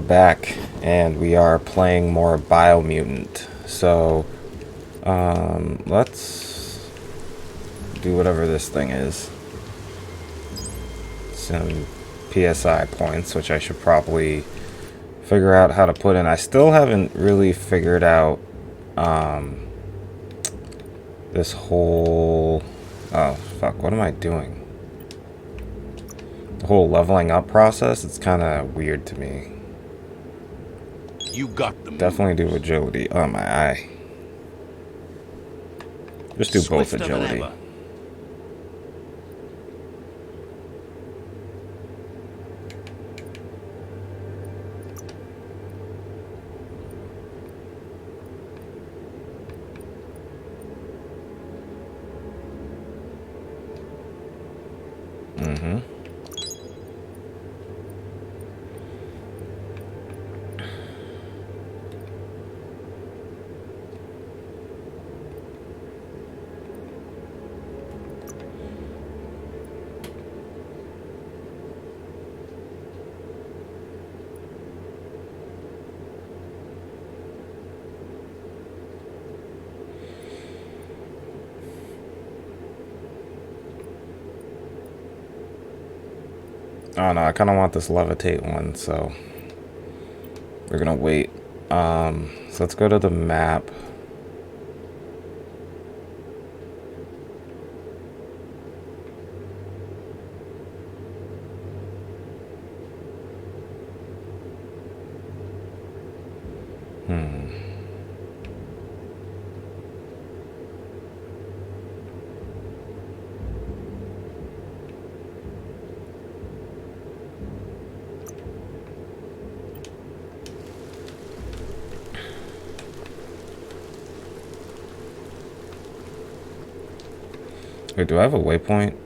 back, and we are playing more Biomutant. So, let's do whatever this thing is. Some PSI points, which I should probably figure out how to put in. I still haven't really figured out this whole... Oh, fuck, what am I doing? The whole leveling up process, it's kind of weird to me. You got them. Definitely do agility. Oh, my eye. Just do both agility. Mm-hmm. Oh no, I kind of want this levitate one, so we're gonna wait. So let's go to the map. Wait, do I have a waypoint?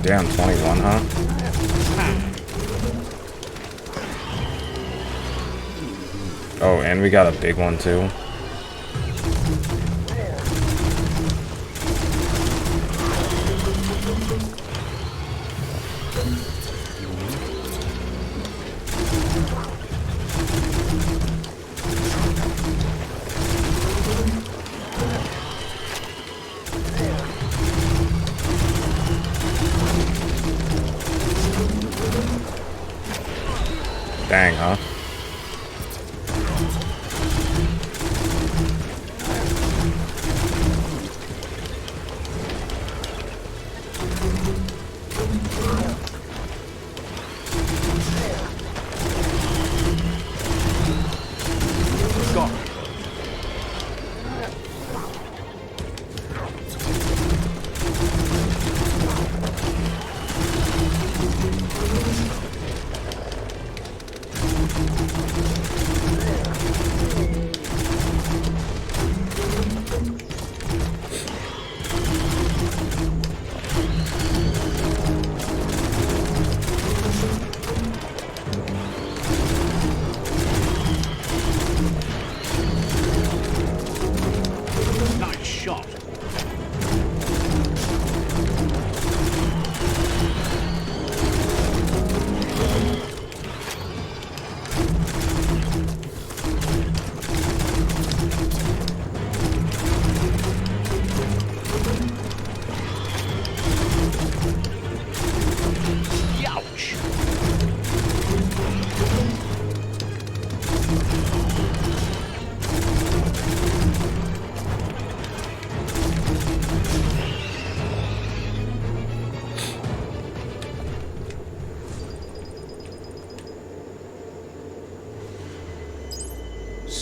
Damn, 21, huh? Oh, and we got a big one too. Dang, huh?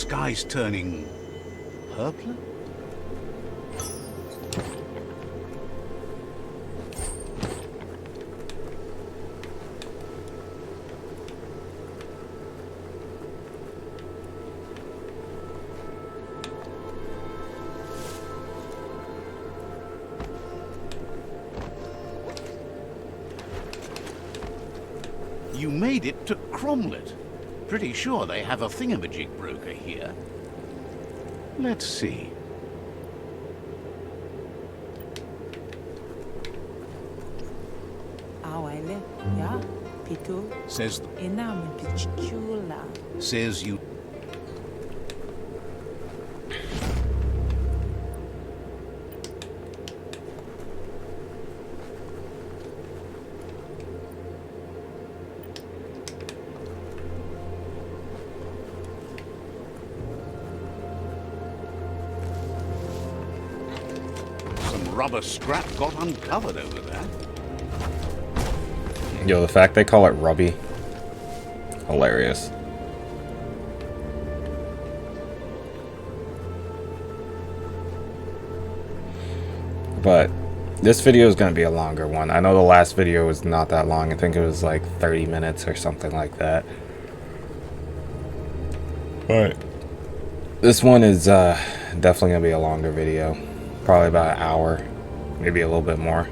sky's turning purple? You made it to Cromlet. Pretty sure they have a thingamajig broker here. Let's see. Awele, ja, Pitu, Says Inam Pichula. says you. Some rubber scrap got uncovered over there. Yo, the fact they call it Rubby, hilarious. But this video is going to be a longer one. I know the last video was not that long. I think it was like 30 minutes or something like that. But this one is definitely going to be a longer video. Probably about an hour, maybe a little bit more.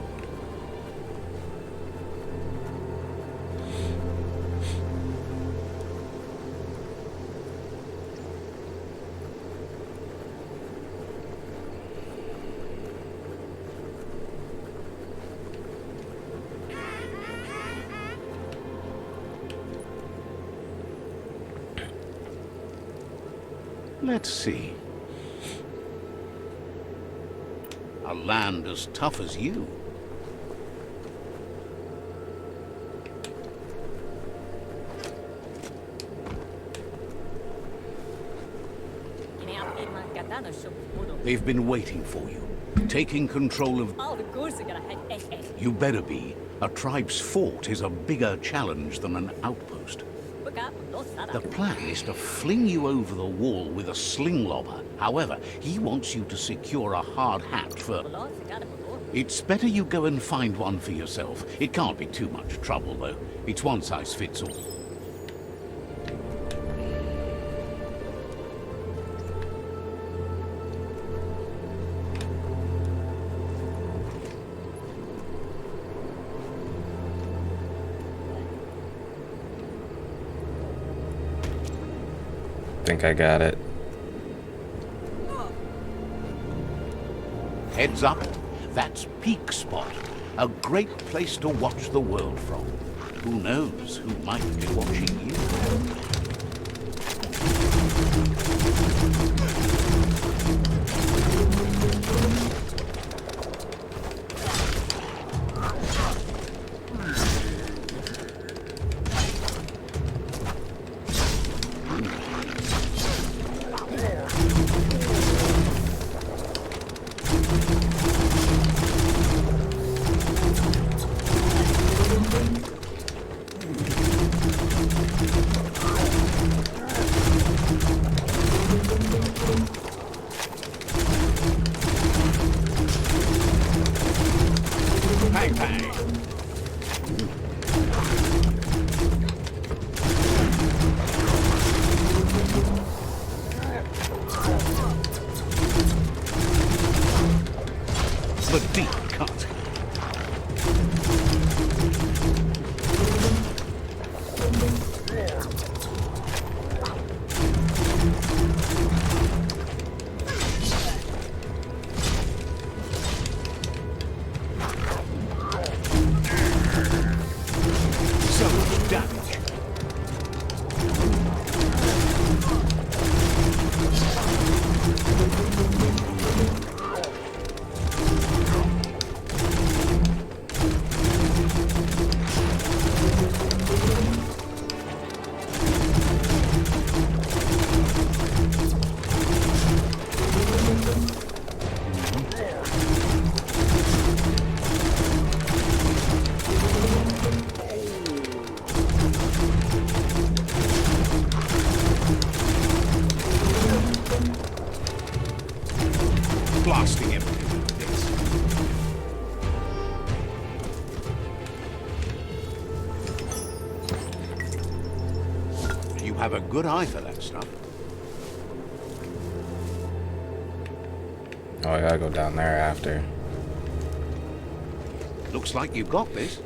Let's see. A land as tough as you. They've been waiting for you, taking control of... You better be. A tribe's fort is a bigger challenge than an outpost. The plan is to fling you over the wall with a sling lobber. However, he wants you to secure a hard hat for... It's better you go and find one for yourself. It can't be too much trouble, though. It's one size fits all. Think I got it. Heads up, that's Peak Spot. A great place to watch the world from. Who knows who might be watching you? Bang, bang. The deep cut. So much damage. Have a good eye for that stuff. Oh, I gotta go down there after. Looks like you've got this.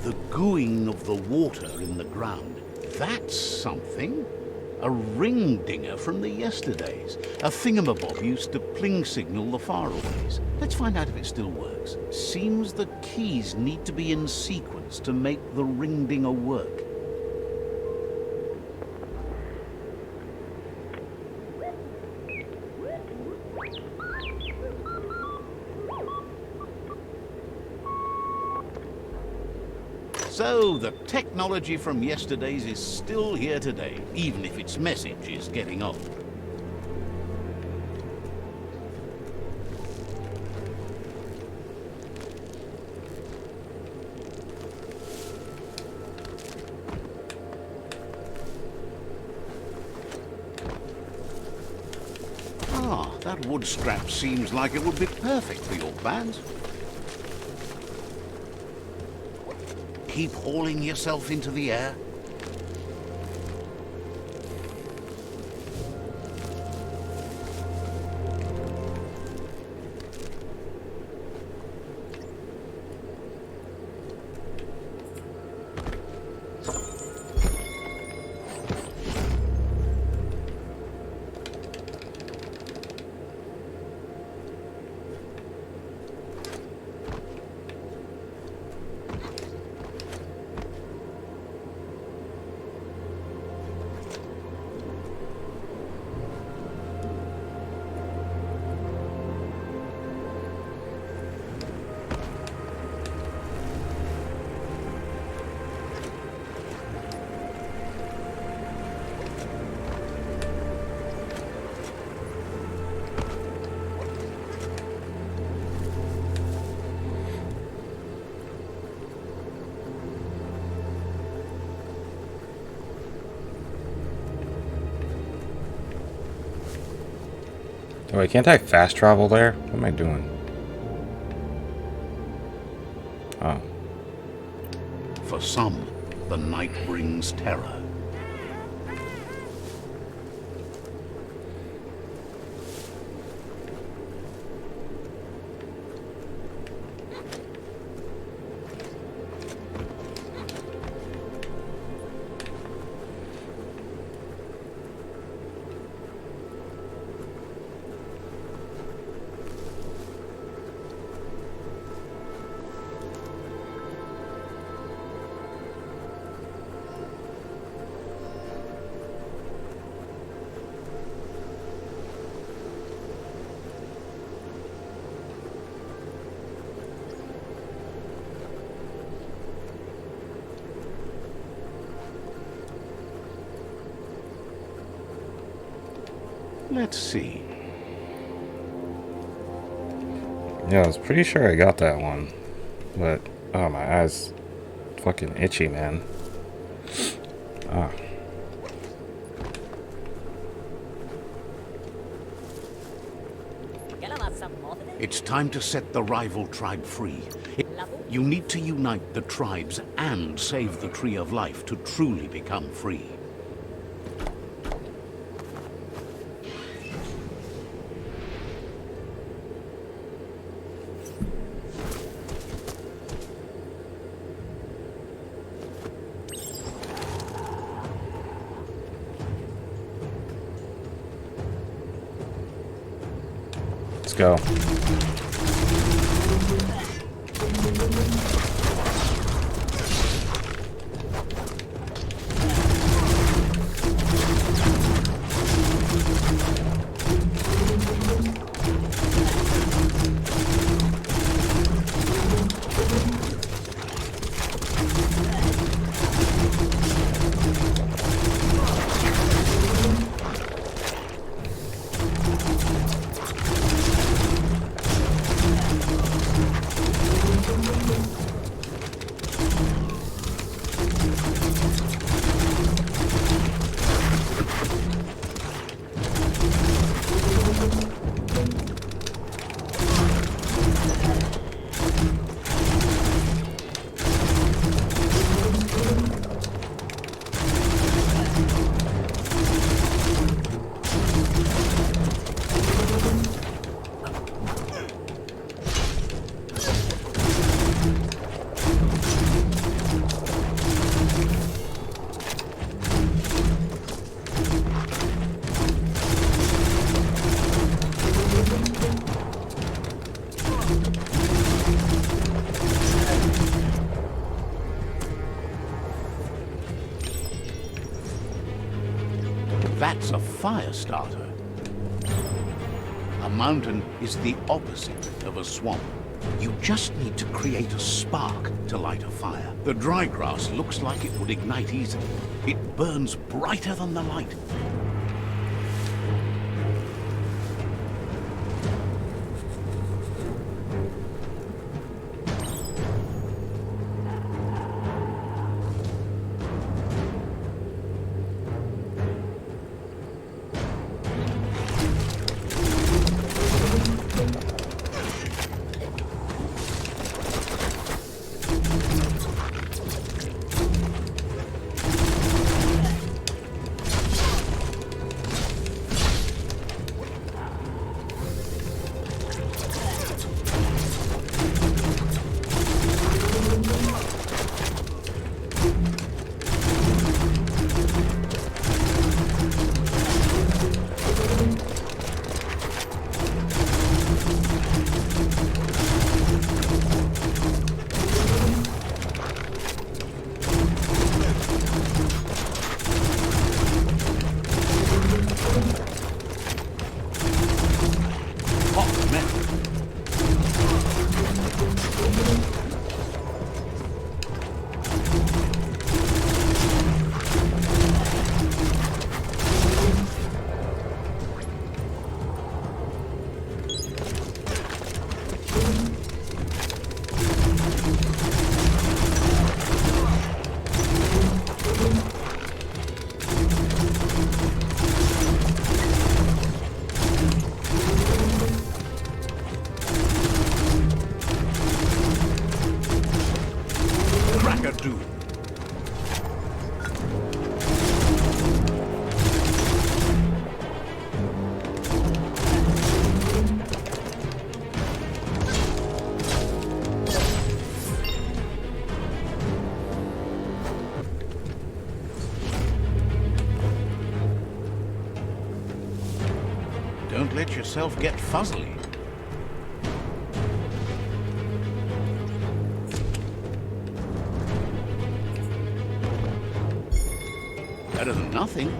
The gooing of the water in the ground. That's something. A ring dinger from the yesterdays. A thingamabob used to pling signal the faraways. Let's find out if it still works. Seems the keys need to be in sequence to make the ring dinger work. So, the technology from yesterdays is still here today, even if its message is getting old. Ah, that wood scrap seems like it would be perfect for your plans. Keep hauling yourself into the air. Oh, wait, can't I fast travel there? What am I doing? Oh. For some, the night brings terror. Let's see. Yeah, I was pretty sure I got that one. But, oh, my eyes fucking itchy, man. Ah. It's time to set the rival tribe free. You need to unite the tribes and save the Tree of Life to truly become free. Let's go. fire starter. A mountain is the opposite of a swamp. You just need to create a spark to light a fire. The dry grass looks like it would ignite easily. It burns brighter than the light. Don't let yourself get fuzzily. Better than nothing.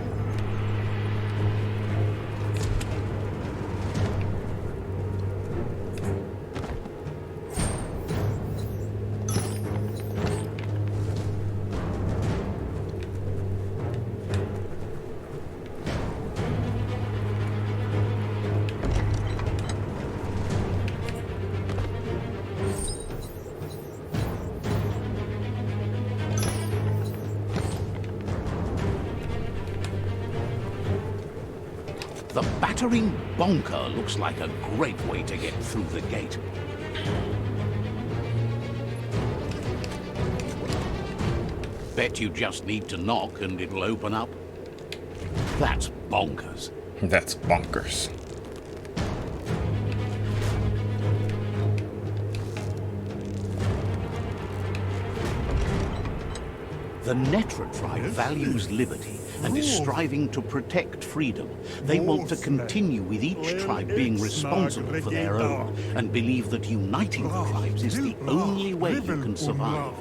The battering bonker looks like a great way to get through the gate. Bet you just need to knock and it'll open up. That's bonkers. That's bonkers. The Netra tribe values liberty and is striving to protect freedom. They want to continue with each tribe being responsible for their own and believe that uniting the tribes is the only way you can survive.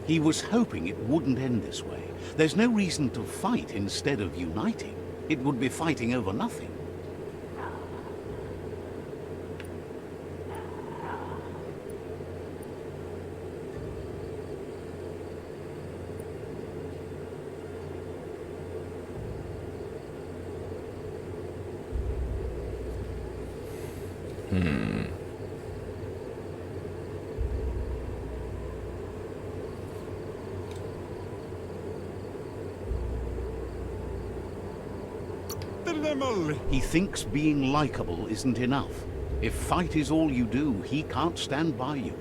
He was hoping it wouldn't end this way. There's no reason to fight instead of uniting. It would be fighting over nothing. He thinks being likable isn't enough. If fight is all you do, he can't stand by you.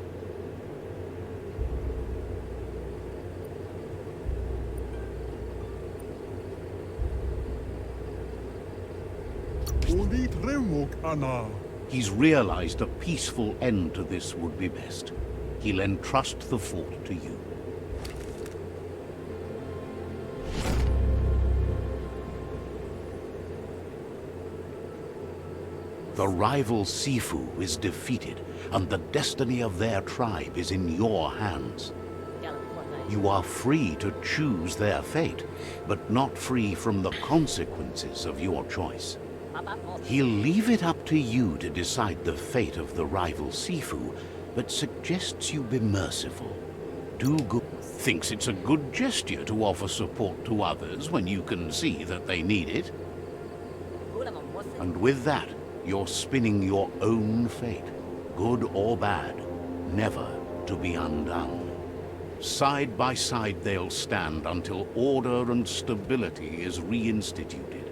He's realized a peaceful end to this would be best. He'll entrust the fort to you. The rival Sifu is defeated, and the destiny of their tribe is in your hands. You are free to choose their fate, but not free from the consequences of your choice. He'll leave it up to you to decide the fate of the rival Sifu, but suggests you be merciful. Do good. Thinks it's a good gesture to offer support to others when you can see that they need it. And with that, you're spinning your own fate, good or bad, never to be undone. Side by side they'll stand until order and stability is reinstituted.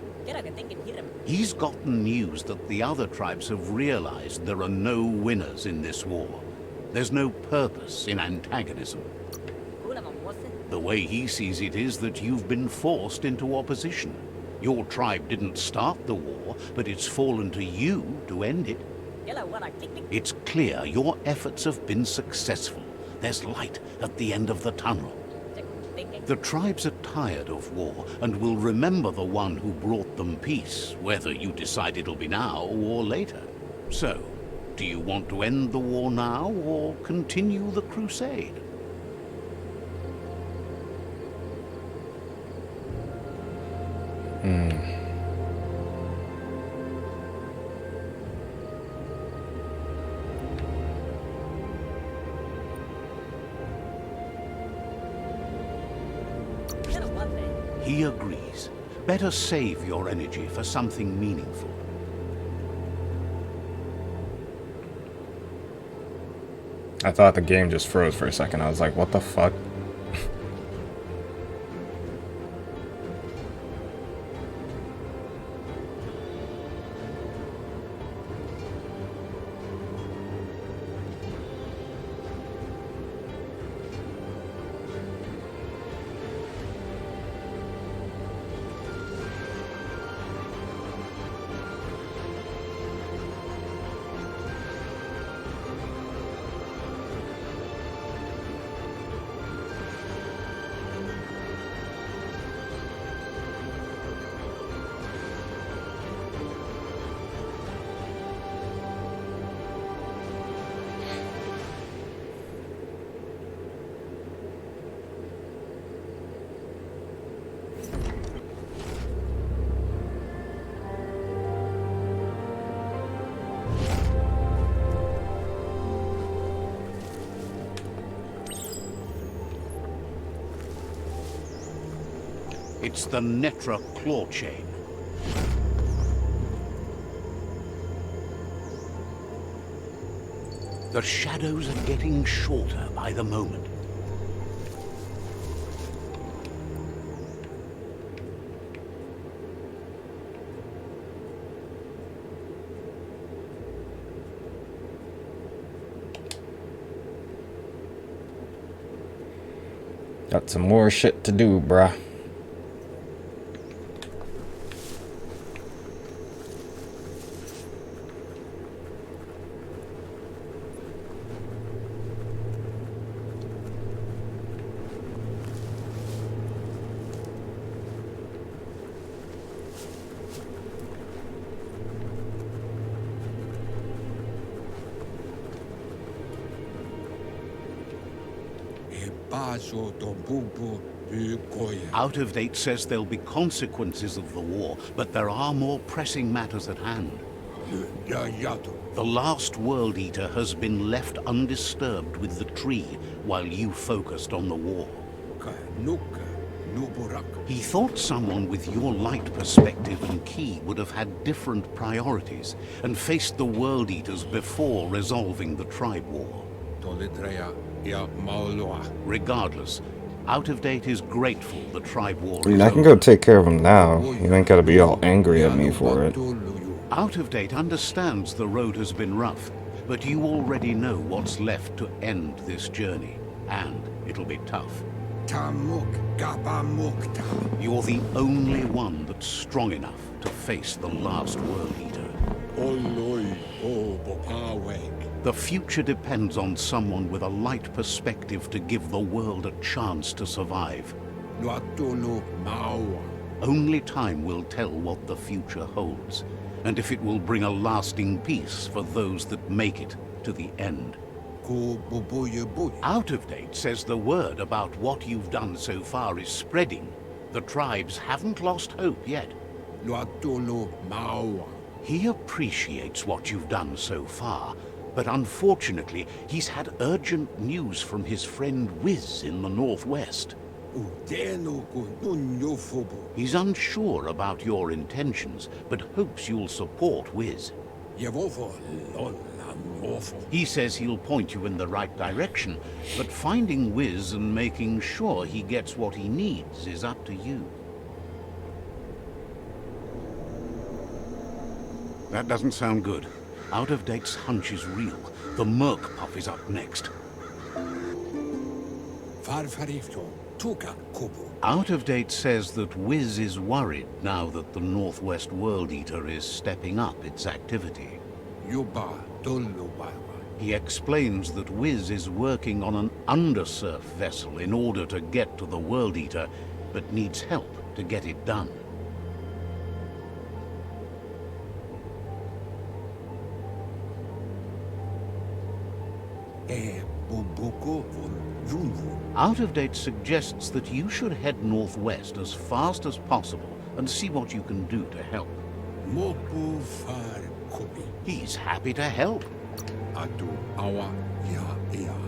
He's gotten news that the other tribes have realized there are no winners in this war. There's no purpose in antagonism. The way he sees it is that you've been forced into opposition. Your tribe didn't start the war, but it's fallen to you to end it. It's clear your efforts have been successful. There's light at the end of the tunnel. The tribes are tired of war and will remember the one who brought them peace, whether you decide it'll be now or later. So, do you want to end the war now or continue the crusade? He agrees. Better save your energy for something meaningful. I thought the game just froze for a second. I was like, what the fuck? It's the Netra claw chain. The shadows are getting shorter by the moment. Got some more shit to do, bruh. Out of Date says there'll be consequences of the war, but there are more pressing matters at hand. The last World Eater has been left undisturbed with the tree while you focused on the war. He thought someone with your light perspective and key would have had different priorities and faced the World Eaters before resolving the tribe war. Regardless, Out of Date is grateful the tribe war I mean, I can go take care of him now. You ain't gotta be all angry at me for it. Out of Date understands the road has been rough, but you already know what's left to end this journey, and it'll be tough. You're the only one that's strong enough to face the last World Eater. The future depends on someone with a light perspective to give the world a chance to survive. Only time will tell what the future holds, and if it will bring a lasting peace for those that make it to the end. Out of Date says the word about what you've done so far is spreading. The tribes haven't lost hope yet. He appreciates what you've done so far, but unfortunately, he's had urgent news from his friend Whiz in the northwest. He's unsure about your intentions, but hopes you'll support Whiz. He says he'll point you in the right direction, but finding Whiz and making sure he gets what he needs is up to you. That doesn't sound good. Out of Date's hunch is real. The Merc Puff is up next. Out of Date says that Whiz is worried now that the Northwest World Eater is stepping up its activity. He explains that Whiz is working on an undersurf vessel in order to get to the World Eater, but needs help to get it done. Out of Date suggests that you should head northwest as fast as possible and see what you can do to help. He's happy to help.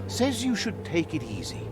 Says you should take it easy.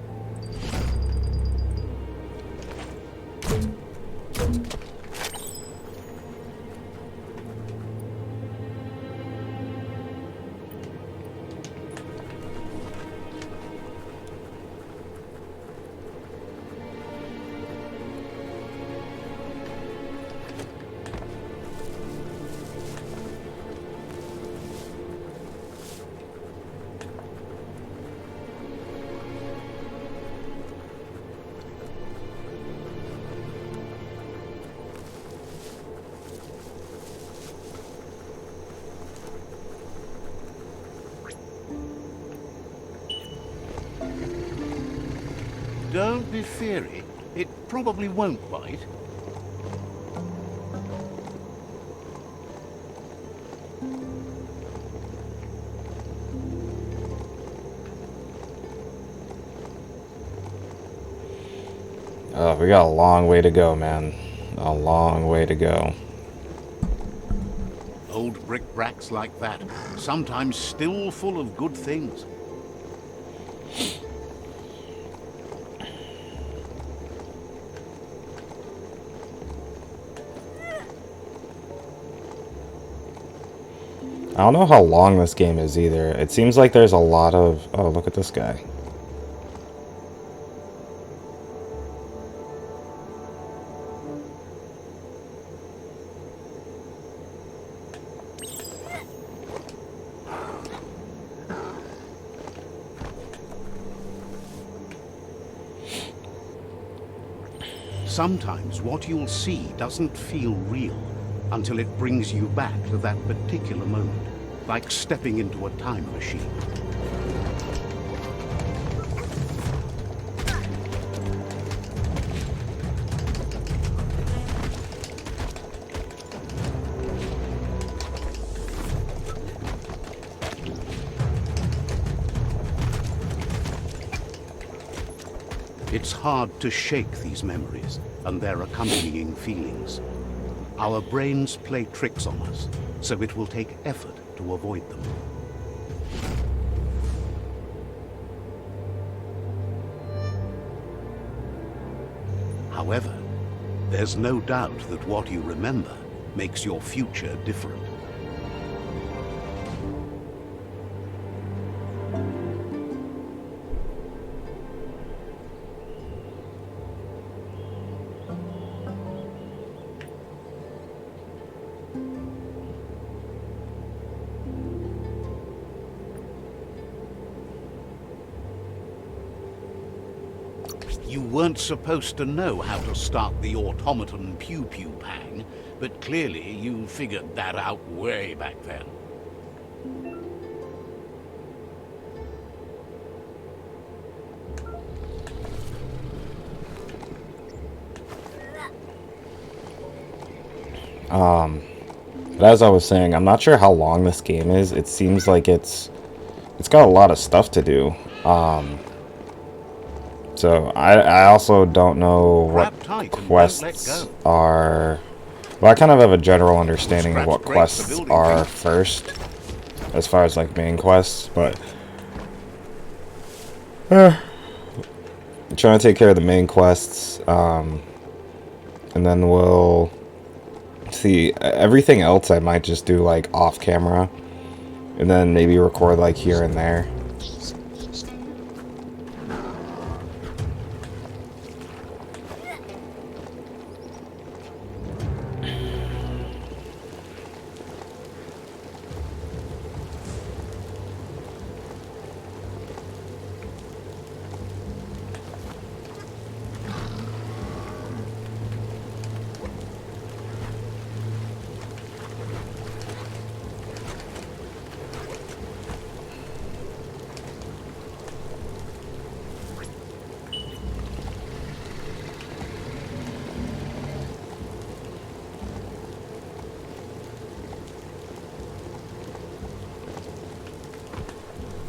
Don't be feary. It probably won't bite. Oh, we got a long way to go, man. A long way to go. Old brick-bracks like that, sometimes still full of good things. I don't know how long this game is either. It seems like there's a lot of... Oh, look at this guy. Sometimes what you'll see doesn't feel real until it brings you back to that particular moment, like stepping into a time machine. It's hard to shake these memories and their accompanying feelings. Our brains play tricks on us, so it will take effort to avoid them. However, there's no doubt that what you remember makes your future different. You weren't supposed to know how to start the automaton pew-pew pang, but clearly you figured that out way back then. But as I was saying, I'm not sure how long this game is. It seems like it's it's got a lot of stuff to do. So I also don't know what Grab tight and don't let quests go. are. Well, I kind of have a general understanding of Scraps what breaks the quests building are thing. first, as far as like main quests, but I'm trying to take care of the main quests, and then we'll see everything else. I might just do like off camera, and then maybe record like here and there.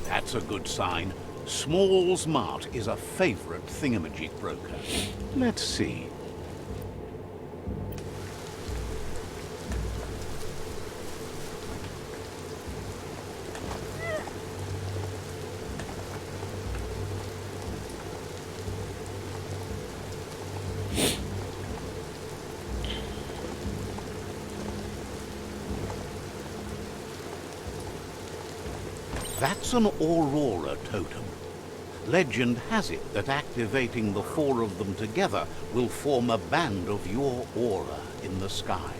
That's a good sign. Small's Mart is a favorite thingamajig broker. Let's see. That's an Aurora totem. Legend has it that activating the four of them together will form a band of your aura in the sky.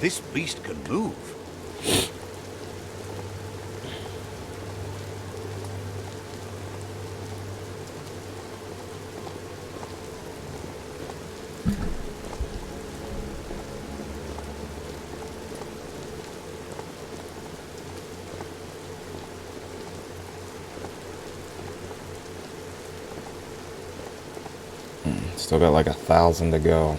This beast can move. Still got like 1,000 to go.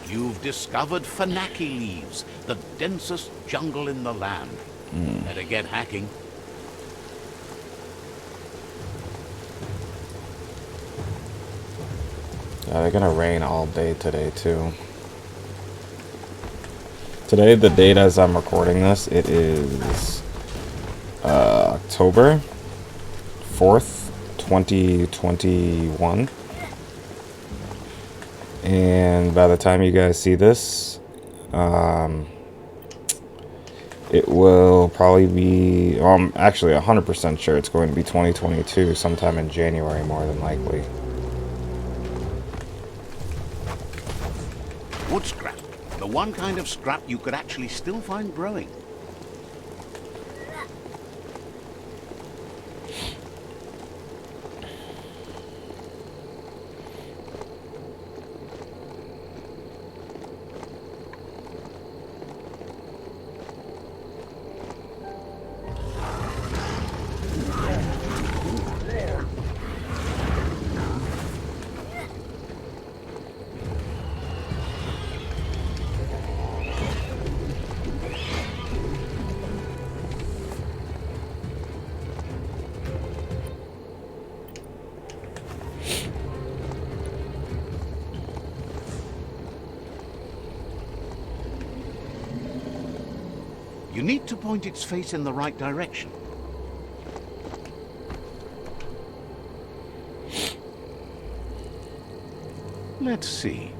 You've discovered Fanaki leaves, the densest jungle in the land. Better get hacking. Yeah, they're gonna rain all day today too. Today, the date as I'm recording this, it is October 4th, 2021. And by the time you guys see this, it will probably be, I'm actually 100% sure it's going to be 2022, sometime in January more than likely. Wood scrap. The one kind of scrap you could actually still find growing. You need to point its face in the right direction. Let's see.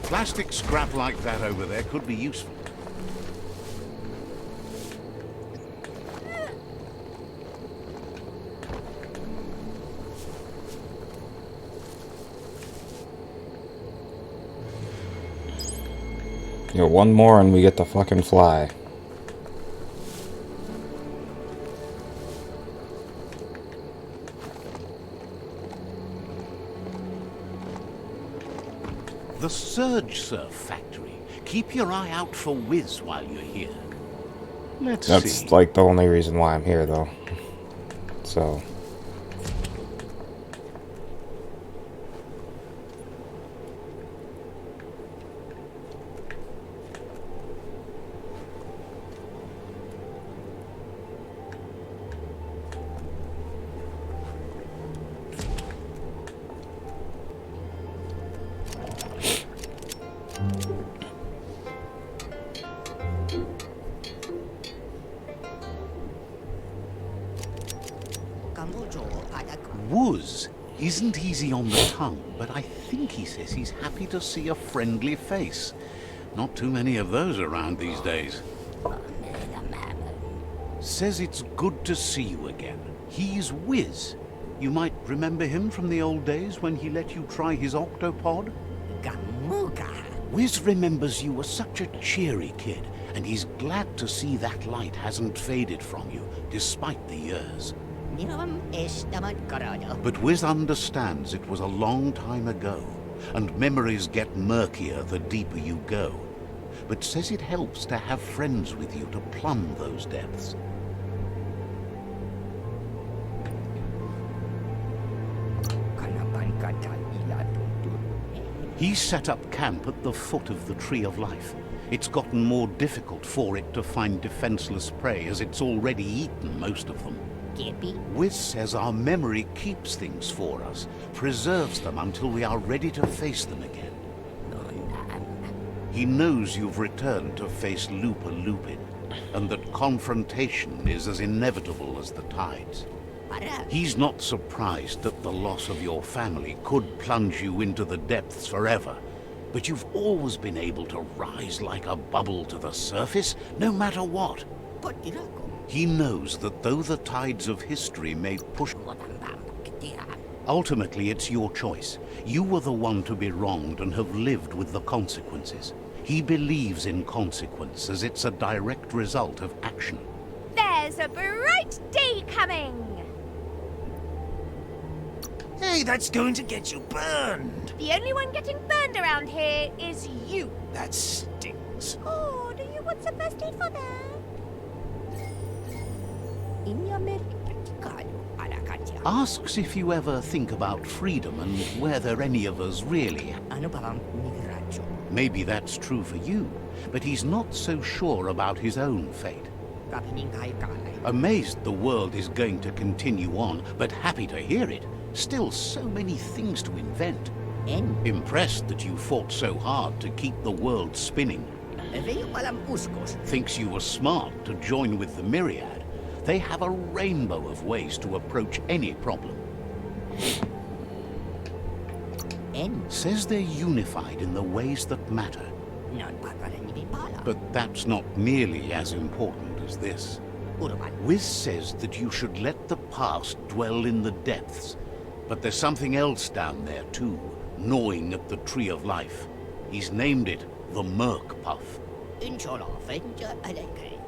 Plastic scrap like that over there could be useful. You know, one more and we get to fucking fly. The Surge Surf Factory. Keep your eye out for Whiz while you're here. Let's That's see. like the only reason why I'm here, though. So. Whiz isn't easy on the tongue, but I think he says he's happy to see a friendly face. Not too many of those around these days. Says it's good to see you again. He's Whiz. You might remember him from the old days when he let you try his octopod? Whiz remembers you were such a cheery kid, and he's glad to see that light hasn't faded from you, despite the years. But Whiz understands it was a long time ago, and memories get murkier the deeper you go. But says it helps to have friends with you to plumb those depths. He set up camp at the foot of the Tree of Life. It's gotten more difficult for it to find defenseless prey, as it's already eaten most of them. Whiz says our memory keeps things for us, preserves them until we are ready to face them again. He knows you've returned to face Lupa Lupin, and that confrontation is as inevitable as the tides. He's not surprised that the loss of your family could plunge you into the depths forever, but you've always been able to rise like a bubble to the surface, no matter what. He knows that though the tides of history may push... Ultimately, it's your choice. You were the one to be wronged and have lived with the consequences. He believes in consequence as it's a direct result of action. There's a bright day coming! Hey, that's going to get you burned. The only one getting burned around here is you. That stings. Oh, do you want some first aid for that? Asks if you ever think about freedom and whether any of us really... Maybe that's true for you, but he's not so sure about his own fate. Amazed the world is going to continue on, but happy to hear it. Still so many things to invent. Impressed that you fought so hard to keep the world spinning. Thinks you were smart to join with the Myriad. They have a rainbow of ways to approach any problem. Says they're unified in the ways that matter. But that's not nearly as important as this. Whiz says that you should let the past dwell in the depths. But there's something else down there too, gnawing at the Tree of Life. He's named it the Merc Puff.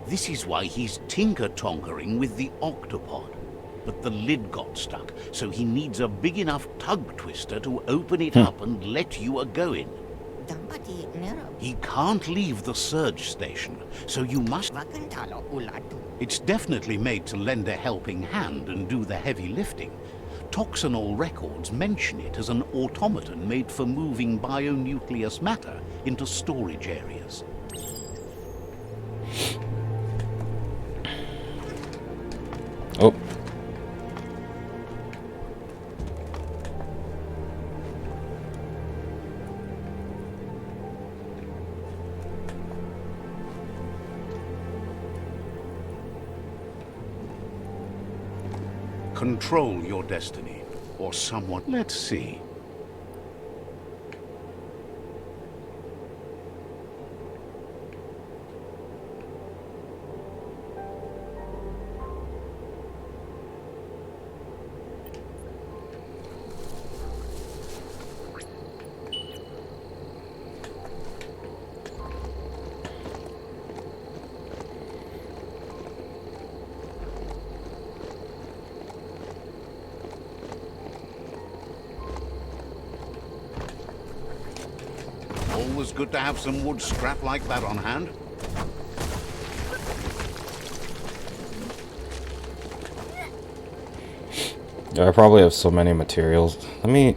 This is why he's Tinkertonkering with the octopod. But the lid got stuck, so he needs a big enough tug twister to open it up and let you a-go-in. He can't leave the surge station, so you must... It's definitely made to lend a helping hand and do the heavy lifting. Toxinol records mention it as an automaton made for moving bionucleus matter into storage areas. Oh. Control your destiny, or somewhat. Let's see. Always good to have some wood scrap like that on hand. Yeah, I probably have so many materials. Let me...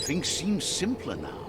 Things seem simpler now.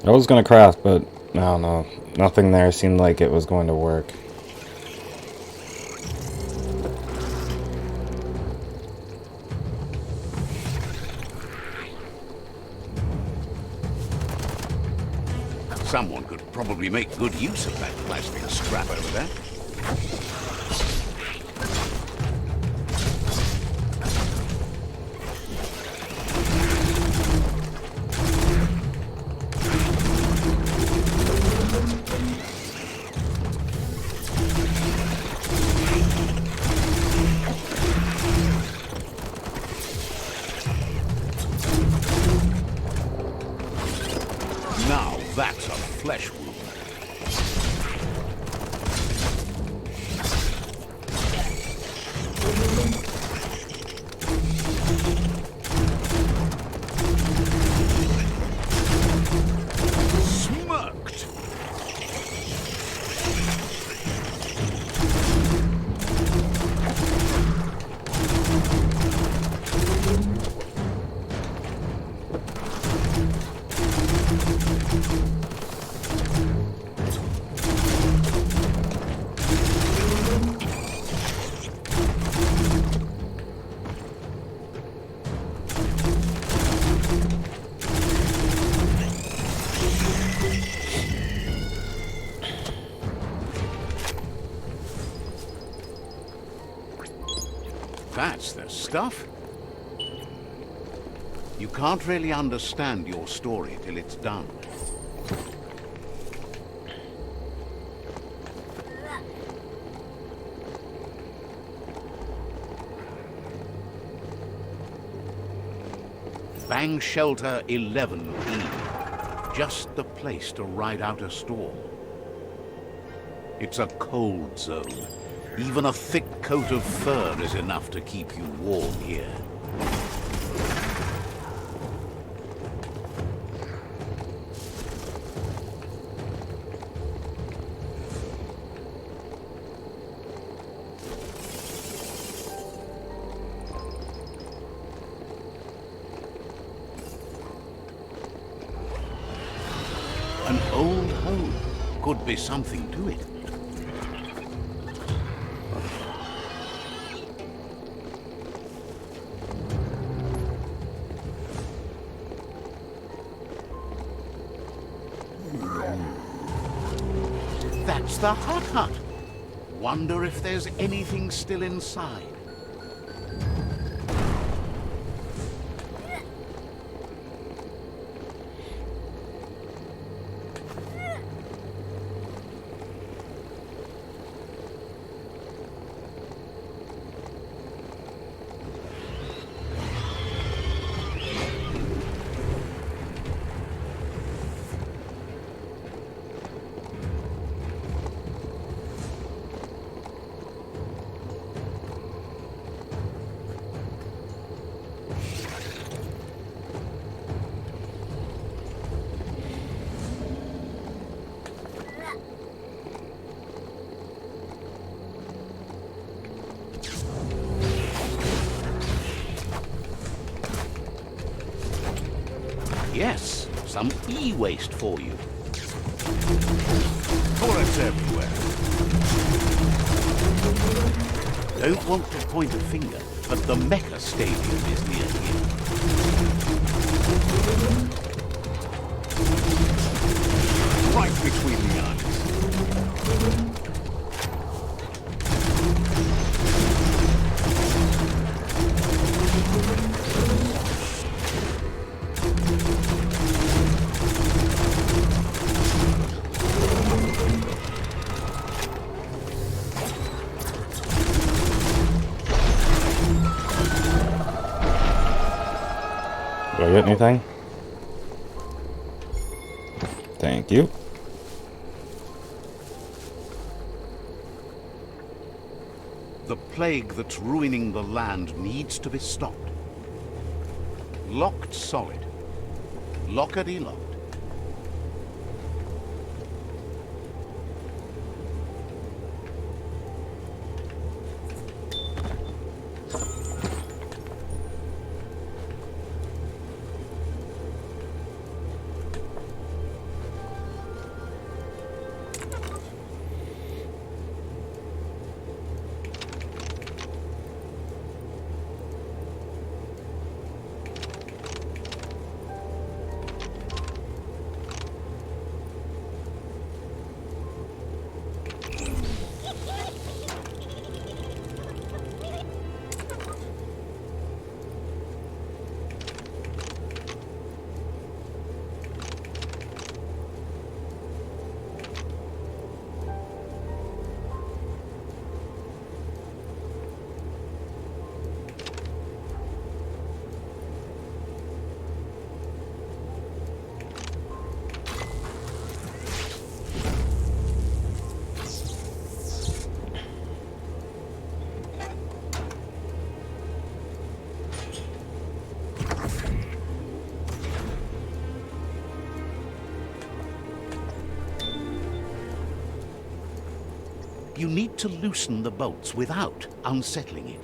I was gonna craft, but I don't know. Nothing there seemed like it was going to work. Someone could probably make good use of that plastic scrap over there. Now that's a flesh wound. Smirked. That's the stuff. You can't really understand your story till it's done. Bang Shelter 11E. Just the place to ride out a storm. It's a cold zone. Even a thick coat of fur is enough to keep you warm here. An old home. Could be something to it. That's the hut. Wonder if there's anything still inside. some e-waste for you. Bullets everywhere. Don't want to point a finger, but the Mecha Stadium is near here. Right between the eyes. Do I get anything? Thank you. The plague that's ruining the land needs to be stopped. Locked solid. Lockety locked. You need to loosen the bolts without unsettling it.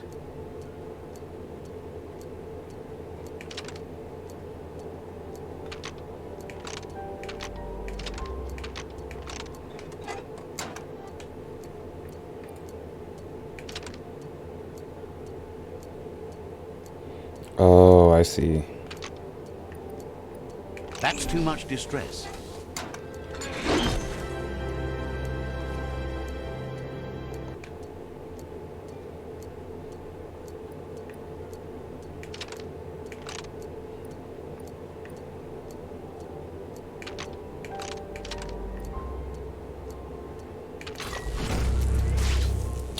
Oh, I see. That's too much distress.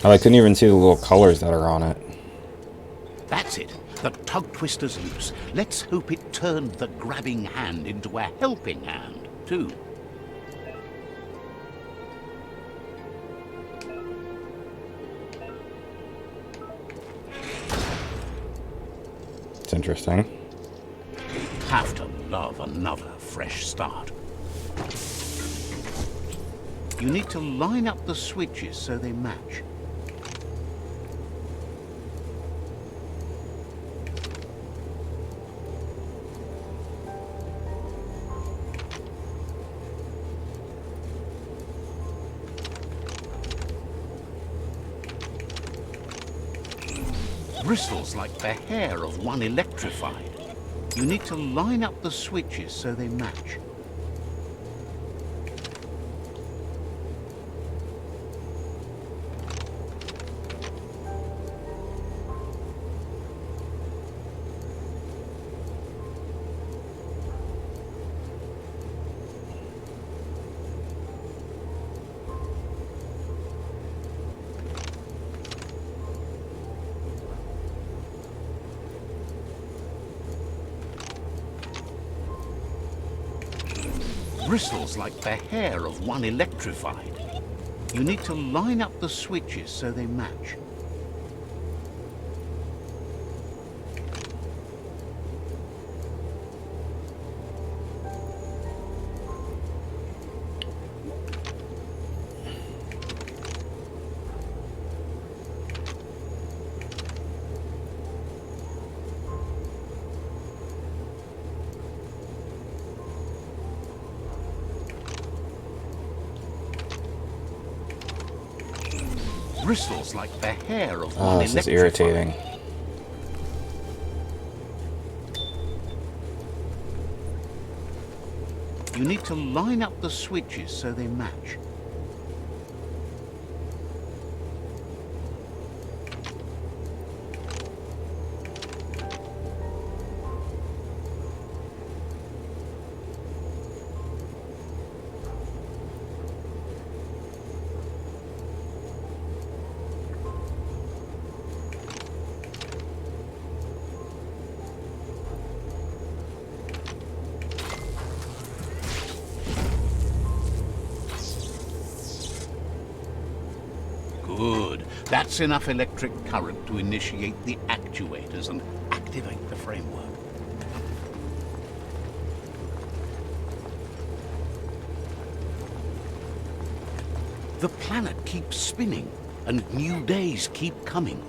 Oh, I couldn't even see the little colors that are on it. That's it. The tug twister's loose. Let's hope it turned the grabbing hand into a helping hand, too. It's interesting. Have to love another fresh start. You need to line up the switches so they match. Bristles like the hair of one electrified. You need to line up the switches so they match. Bristles like the hair of one electrified. You need to line up the switches so they match. bristles like the hair of Oh, one this is electrified. irritating. You need to line up the switches so they match. Good. That's enough electric current to initiate the actuators and activate the framework. The planet keeps spinning, and new days keep coming.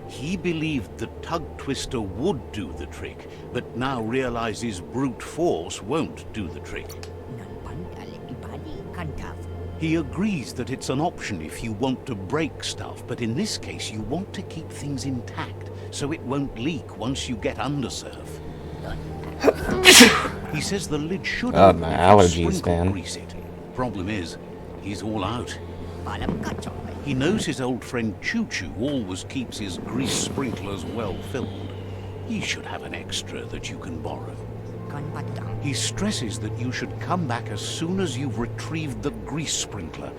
He believed the tug twister would do the trick, but now realizes brute force won't do the trick. He agrees that it's an option if you want to break stuff, but in this case you want to keep things intact, so it won't leak once you get undersurf. He says the lid should God, open my if you allergies, sprinkle man. grease it. Problem is, he's all out. He knows his old friend Choo Choo always keeps his grease sprinklers well filled. He should have an extra that you can borrow. He stresses that you should come back as soon as you've retrieved the grease sprinkler.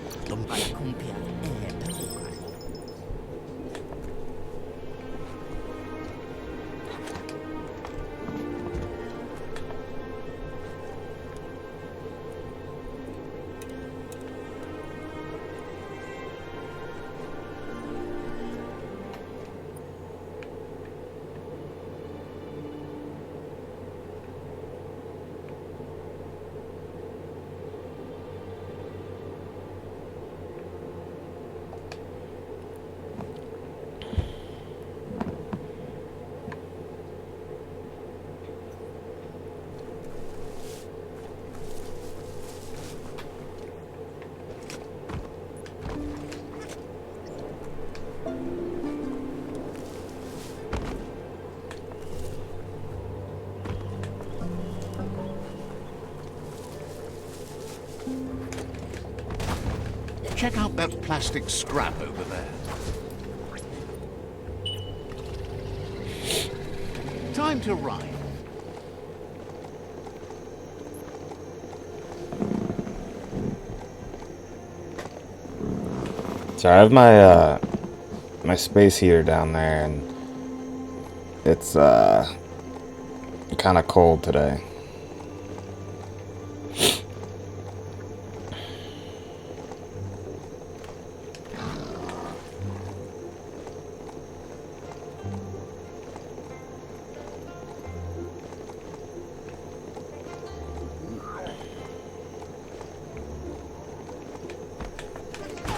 Check out that plastic scrap over there. Time to ride. So I have my my space heater down there, and it's kind of cold today.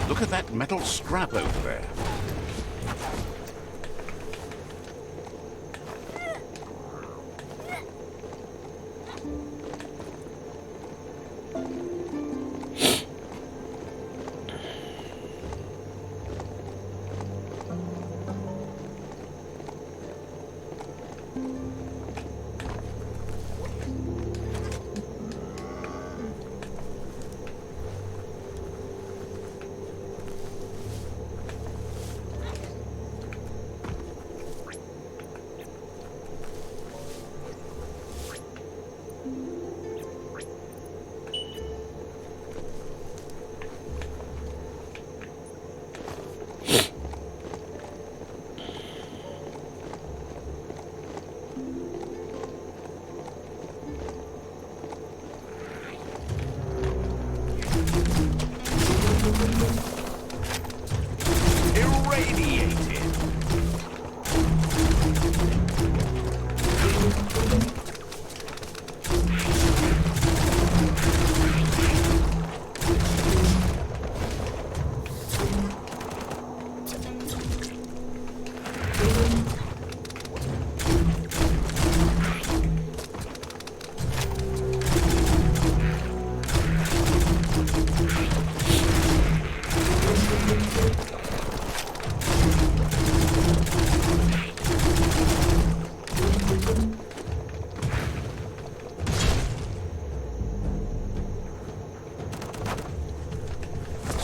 Look at that metal scrap over there.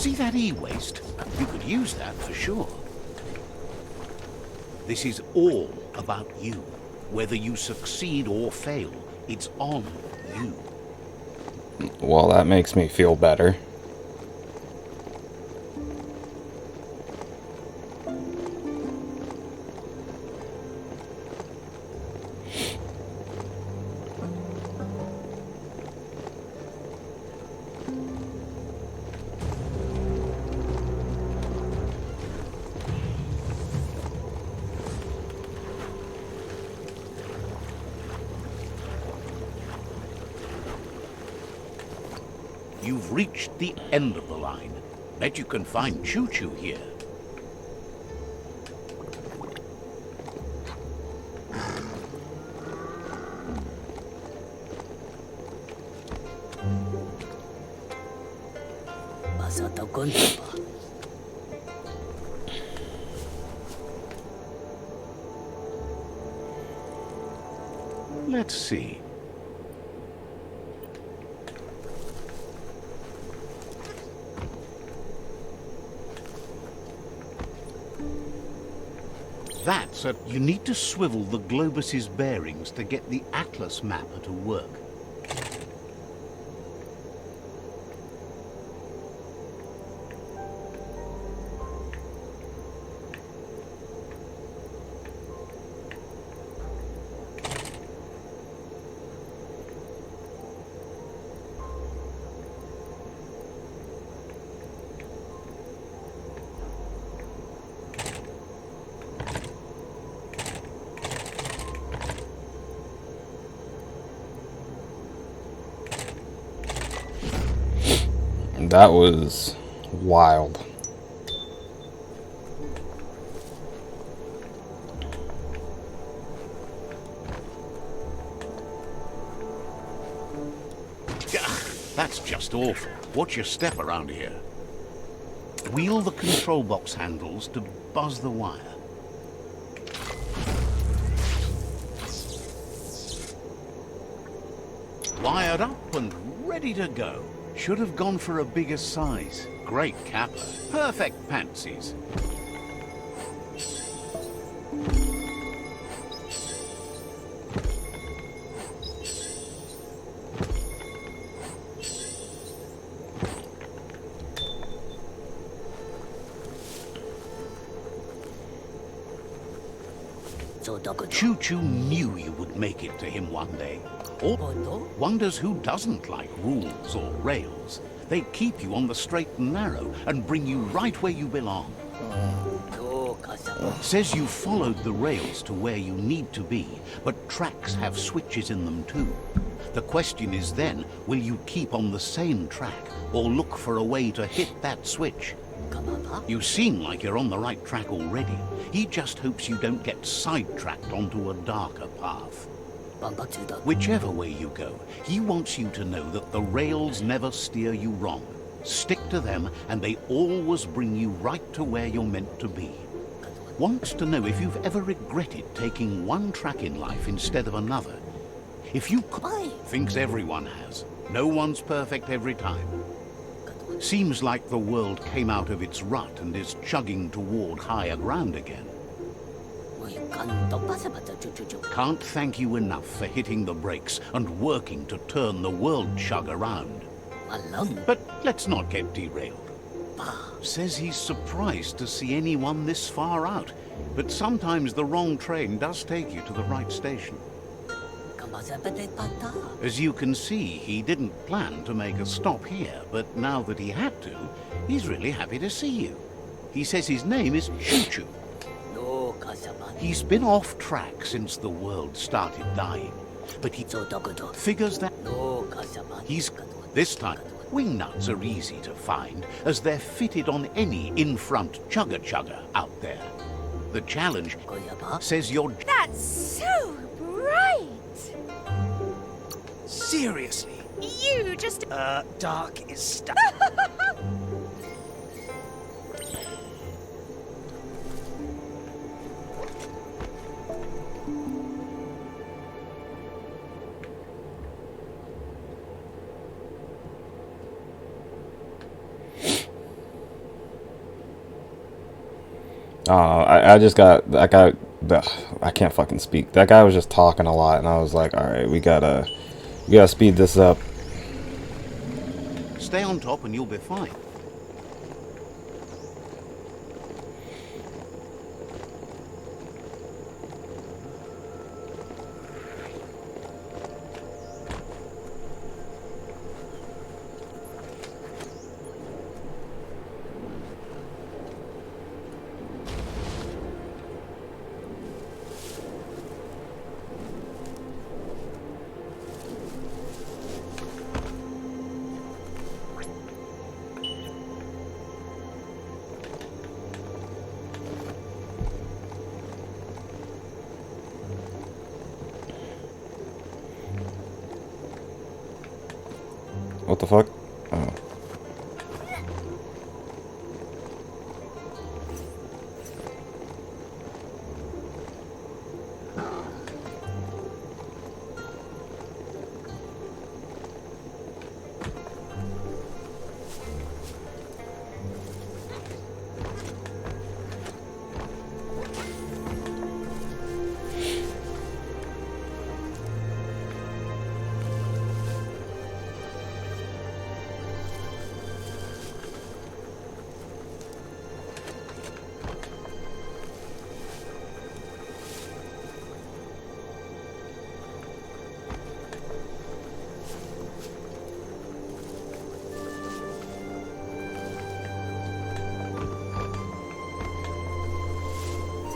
See that e-waste? You could use that for sure. This is all about you. Whether you succeed or fail, it's on you. Well, that makes me feel better. You've reached the end of the line. Bet you can find Choo Choo here. Let's see. That's it. You need to swivel the globus's bearings to get the atlas mapper to work. That was wild. That's just awful. Watch your step around here. Wheel the control box handles to buzz the wire. Wired up and ready to go. Should have gone for a bigger size. Great capper. Perfect pantsies. Choo Choo knew you would make it to him one day. Or wonders who doesn't like rules or rails. They keep you on the straight and narrow and bring you right where you belong. Says you followed the rails to where you need to be, but tracks have switches in them too. The question is then, will you keep on the same track or look for a way to hit that switch? You seem like you're on the right track already. He just hopes you don't get sidetracked onto a darker path. Whichever way you go, he wants you to know that the rails never steer you wrong. Stick to them and they always bring you right to where you're meant to be. Wants to know if you've ever regretted taking one track in life instead of another. If you thinks everyone has. No one's perfect every time. Seems like the world came out of its rut and is chugging toward higher ground again. Can't thank you enough for hitting the brakes and working to turn the world chug around. But let's not get derailed. Says he's surprised to see anyone this far out, but sometimes the wrong train does take you to the right station. As you can see, he didn't plan to make a stop here, but now that he had to, he's really happy to see you. He says his name is Choo Choo. He's been off track since the world started dying, but he figures that this time wingnuts are easy to find, as they're fitted on any in-front chugger out there. The challenge says you're... That's so bright! Seriously? You just... Dark is stuck. I just got that guy. I can't fucking speak. That guy was just talking a lot, and I was like, all right, we gotta speed this up. Stay on top and you'll be fine. What the fuck? Oh.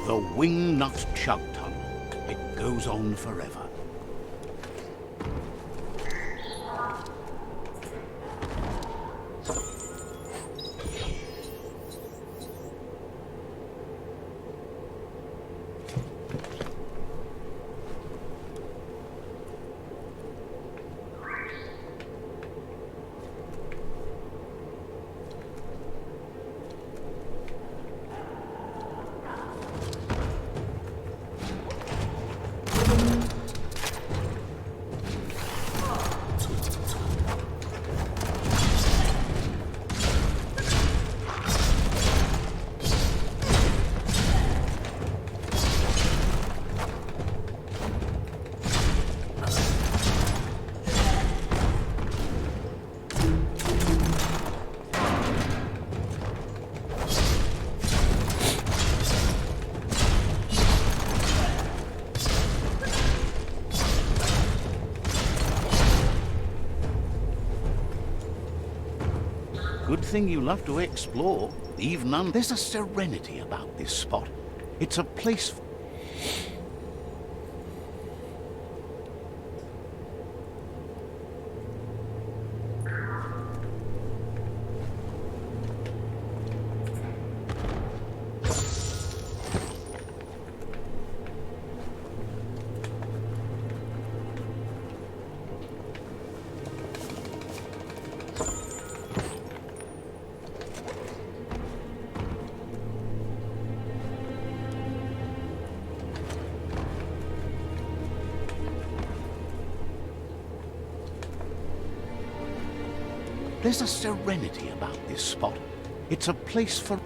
The Wingnut Chug Tunnel. It goes on forever. Good thing you love to explore, even there's a serenity about this spot. It's a place. There's a serenity about this spot. It's a place for...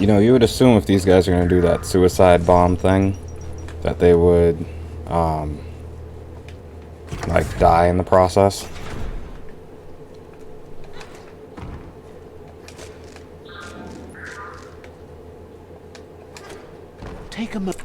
You know, you would assume if these guys are going to do that suicide bomb thing, that they would, like, die in the process. Take a moment.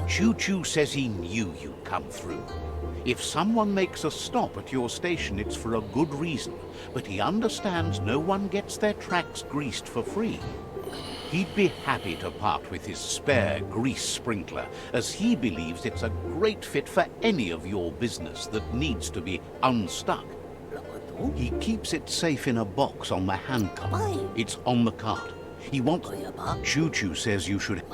Choo-Choo says he knew you'd come through. If someone makes a stop at your station, it's for a good reason, but he understands no one gets their tracks greased for free. He'd be happy to part with his spare grease sprinkler, as he believes it's a great fit for any of your business that needs to be unstuck. He keeps it safe in a box on the handcuff. It's on the cart. He wants... Choo-Choo says you should...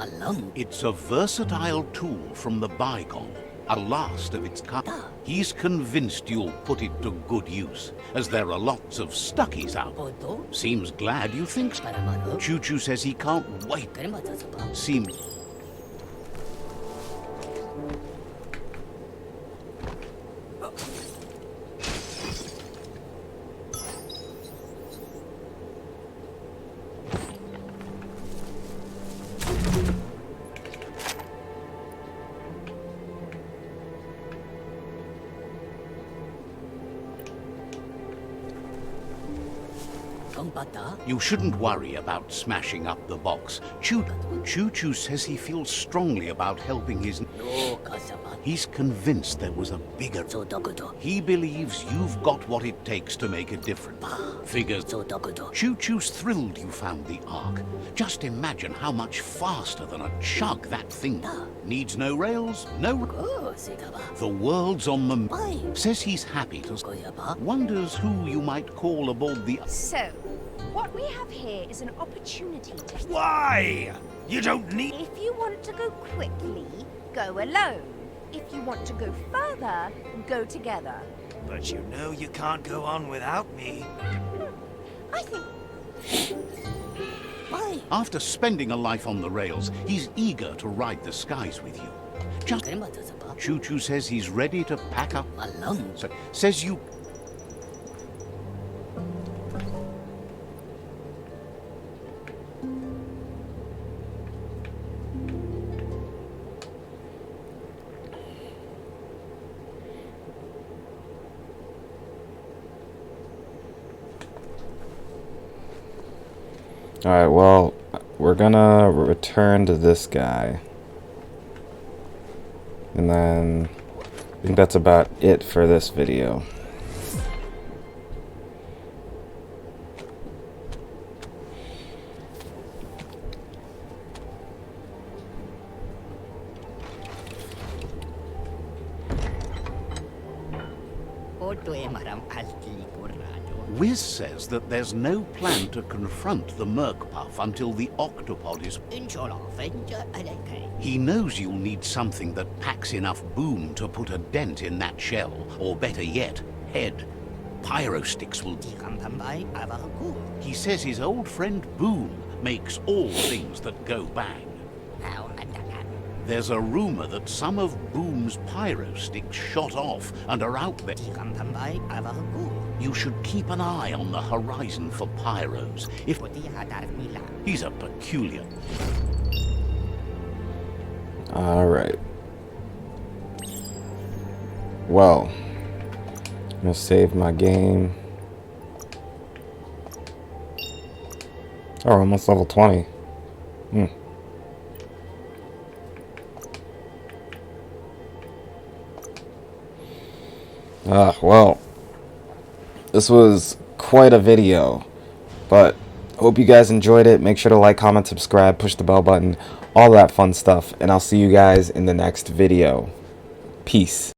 It's a versatile tool from the bygone, a last of its kind. He's convinced you'll put it to good use, as there are lots of stuckies out. Seems glad you think so. Choo-Choo says he can't wait. Seems... You shouldn't worry about smashing up the box. Choo-Choo says he feels strongly about helping his... He's convinced there was a bigger... He believes you've got what it takes to make a difference. Figures... Choo-Choo's thrilled you found the Ark. Just imagine how much faster than a chug that thing... Needs no rails, no... The world's on the... Says he's happy to... Wonders who you might call aboard the... So, what we have here is an opportunity to... Why? You don't need... If you want to go quickly, go alone. If you want to go further, go together. But you know you can't go on without me. I think... After spending a life on the rails, he's eager to ride the skies with you. Just... Choo-Choo says he's ready to pack up... Says you... Alright, well, we're gonna return to this guy. And then I think that's about it for this video. Whiz says that there's no plan to confront the Merkpuff until the octopod is... He knows you'll need something that packs enough boom to put a dent in that shell, or better yet, head. Pyrosticks will... He says his old friend Boom makes all things that go bang. There's a rumor that some of Boom's pyro sticks shot off and are out there. You should keep an eye on the horizon for pyros. If he's a peculiar. Alright. Well, I'm gonna save my game. Oh, we're almost level 20. Well, this was quite a video, but hope you guys enjoyed it. Make sure to like, comment, subscribe, push the bell button, all that fun stuff, and I'll see you guys in the next video. Peace.